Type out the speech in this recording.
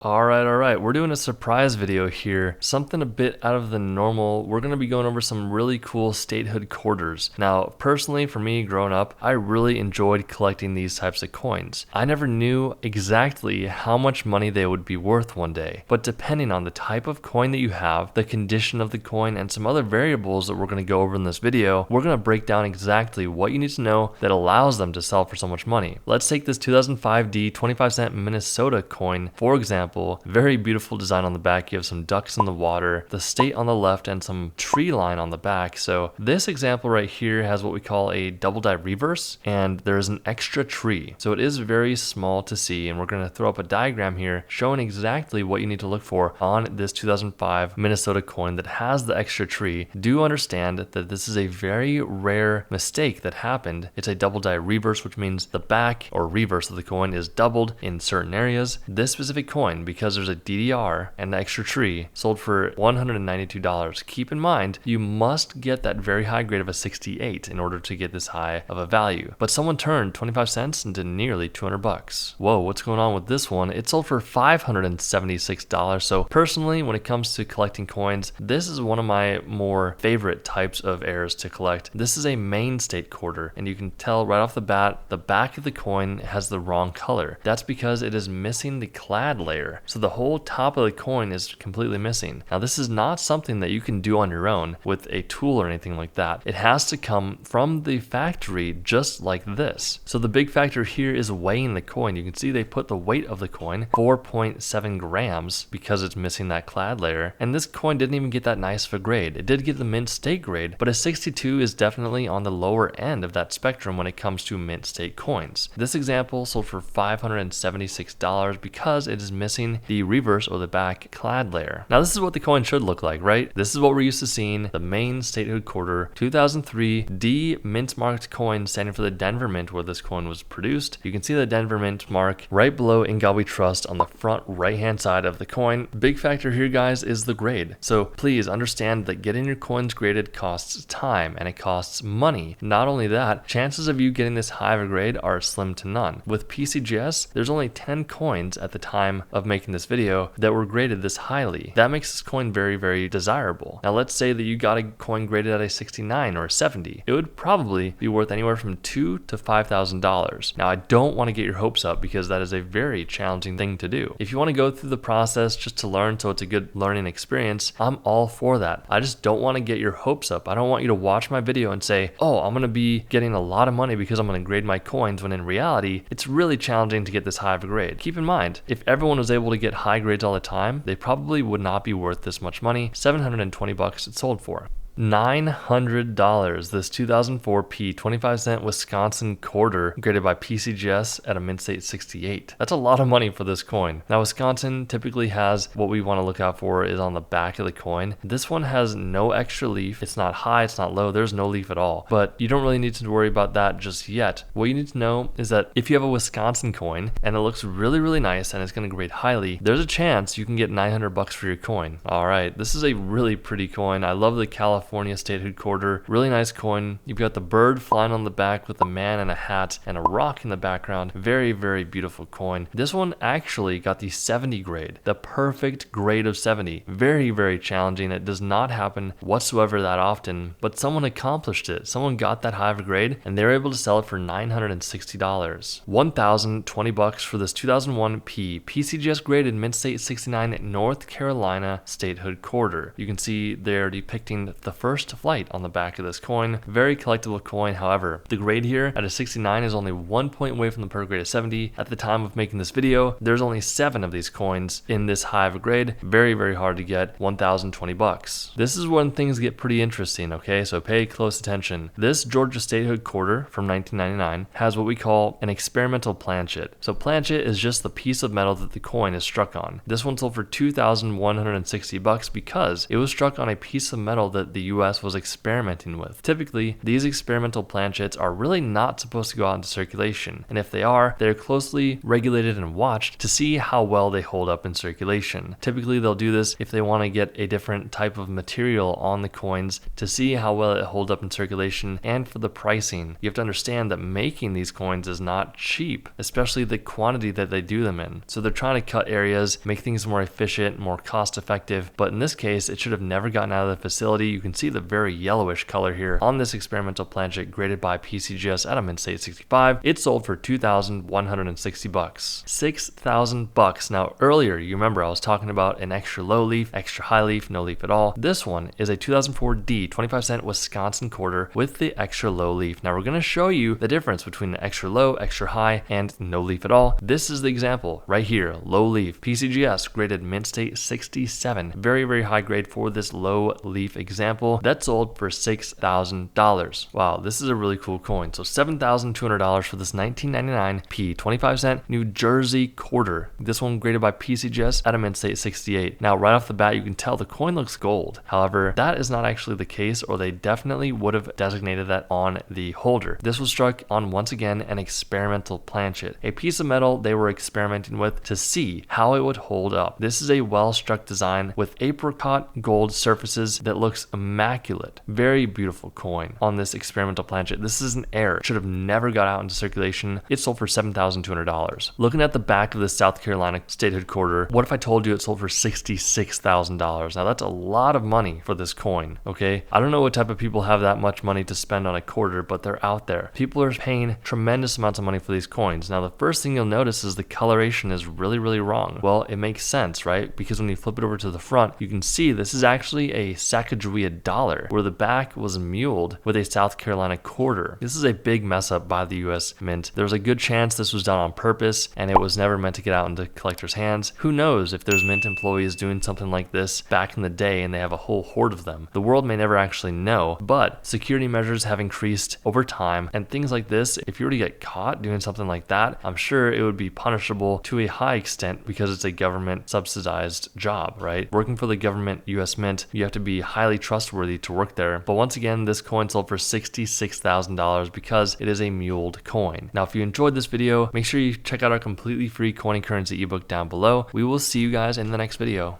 Alright, we're doing a surprise video here, something a bit out of the normal. We're going to be going over some really cool Statehood Quarters. Now, personally, for me, growing up, I really enjoyed collecting these types of coins. I never knew exactly how much money they would be worth one day, but depending on the type of coin that you have, the condition of the coin, and some other variables that we're going to go over in this video, we're going to break down exactly what you need to know that allows them to sell for so much money. Let's take this 2005D 25-cent Minnesota coin, for example. Very beautiful design on the back. You have some ducks in the water, the state on the left, and some tree line on the back. So this example right here has what we call a double die reverse, and there is an extra tree. So it is very small to see, and we're going to throw up a diagram here showing exactly what you need to look for on this 2005 Minnesota coin that has the extra tree. Do understand that this is a very rare mistake that happened. It's a double die reverse, which means the back or reverse of the coin is doubled in certain areas. This specific coin, because there's a DDR and the extra tree, sold for $192. Keep in mind, you must get that very high grade of a 68 in order to get this high of a value. But someone turned 25 cents into nearly 200 bucks. Whoa, what's going on with this one? It sold for $576. So personally, when it comes to collecting coins, this is one of my more favorite types of heirs to collect. This is a main state quarter, and you can tell right off the bat, the back of the coin has the wrong color. That's because it is missing the clad layer. So the whole top of the coin is completely missing. Now this is not something that you can do on your own with a tool or anything like that. It has to come from the factory just like this. So the big factor here is weighing the coin. You can see they put the weight of the coin 4.7 grams because it's missing that clad layer. And this coin didn't even get that nice of a grade. It did get the mint state grade, but a 62 is definitely on the lower end of that spectrum when it comes to mint state coins. This example sold for $576 because it is missing the reverse or the back clad layer. Now this is what the coin should look like, right? This is what we're used to seeing. The main Statehood Quarter 2003 D mint marked coin, standing for the Denver Mint where this coin was produced. You can see the Denver Mint mark right below In God We Trust on the front right hand side of the coin. Big factor here, guys, is the grade. So please understand that getting your coins graded costs time and it costs money. Not only that, chances of you getting this high of a grade are slim to none. With PCGS, there's only 10 coins at the time of making this video that were graded this highly. That makes this coin very, very desirable. Now let's say that you got a coin graded at a 69 or a 70. It would probably be worth anywhere from $2,000 to $5,000. Now I don't want to get your hopes up because that is a very challenging thing to do. If you want to go through the process just to learn so it's a good learning experience, I'm all for that. I just don't want to get your hopes up. I don't want you to watch my video and say, oh, I'm going to be getting a lot of money because I'm going to grade my coins, when in reality, it's really challenging to get this high of a grade. Keep in mind, if everyone was able to get high grades all the time, they probably would not be worth this much money. 720 bucks it sold for. $900. This 2004 P 25-cent Wisconsin quarter graded by PCGS at a mint state 68. That's a lot of money for this coin. Now Wisconsin typically has what we want to look out for is on the back of the coin. This one has no extra leaf. It's not high, it's not low, there's no leaf at all. But you don't really need to worry about that just yet. What you need to know is that if you have a Wisconsin coin and it looks really, really nice and it's going to grade highly, there's a chance you can get 900 bucks for your coin. All right, this is a really pretty coin. I love the California Statehood Quarter. Really nice coin. You've got the bird flying on the back with a man in a hat and a rock in the background. Very, very beautiful coin. This one actually got the 70 grade, the perfect grade of 70. Very, very challenging. It does not happen whatsoever that often, but someone accomplished it. Someone got that high of a grade and they were able to sell it for $960. 1,020 bucks for this 2001 P PCGS graded mint state 69 North Carolina Statehood Quarter. You can see they're depicting the first flight on the back of this coin. Very collectible coin. However, the grade here at a 69 is only 1 point away from the per grade of 70. At the time of making this video, there's only 7 of these coins in this high of a grade. Very, very hard to get. 1,020 bucks. This is when things get pretty interesting, okay? So pay close attention. This Georgia Statehood quarter from 1999 has what we call an experimental planchet. So planchet is just the piece of metal that the coin is struck on. This one sold for $2,160 because it was struck on a piece of metal that the the US was experimenting with. Typically, these experimental planchets are really not supposed to go out into circulation, and if they are, they're closely regulated and watched to see how well they hold up in circulation. Typically, they'll do this if they want to get a different type of material on the coins to see how well it holds up in circulation, and for the pricing. You have to understand that making these coins is not cheap, especially the quantity that they do them in. So they're trying to cut areas, make things more efficient, more cost effective, but in this case, it should have never gotten out of the facility. You can see the very yellowish color here on this experimental planchet graded by PCGS at a mint state 65. It sold for $2,160. $6,000. Now earlier, you remember I was talking about an extra low leaf, extra high leaf, no leaf at all. This one is a 2004 D 25-cent Wisconsin quarter with the extra low leaf. Now we're going to show you the difference between the extra low, extra high, and no leaf at all. This is the example right here, low leaf. PCGS graded mint state 67. Very, very high grade for this low leaf example. That sold for $6,000. Wow, this is a really cool coin. So $7,200 for this 1999 P 25-cent New Jersey quarter. This one graded by PCGS at a mint state 68. Now right off the bat, you can tell the coin looks gold. However, that is not actually the case, or they definitely would have designated that on the holder. This was struck on, once again, an experimental planchet, a piece of metal they were experimenting with to see how it would hold up. This is a well struck design with apricot gold surfaces that looks immaculate. Very beautiful coin on this experimental planchet. This is an error. It should have never got out into circulation. It sold for $7,200. Looking at the back of the South Carolina Statehood quarter, what if I told you it sold for $66,000? Now that's a lot of money for this coin, okay? I don't know what type of people have that much money to spend on a quarter, but they're out there. People are paying tremendous amounts of money for these coins. Now the first thing you'll notice is the coloration is really, really wrong. Well, it makes sense, right? Because when you flip it over to the front, you can see this is actually a Sacagawea dollar, where the back was muled with a South Carolina quarter. This is a big mess up by the US Mint. There's a good chance this was done on purpose and it was never meant to get out into collectors' hands. Who knows if there's Mint employees doing something like this back in the day and they have a whole horde of them. The world may never actually know, but security measures have increased over time, and things like this, if you were to get caught doing something like that, I'm sure it would be punishable to a high extent because it's a government subsidized job, right? Working for the government US Mint, you have to be highly trustworthy to work there. But once again, this coin sold for $66,000 because it is a muled coin. Now, if you enjoyed this video, make sure you check out our completely free coin and currency ebook down below. We will see you guys in the next video.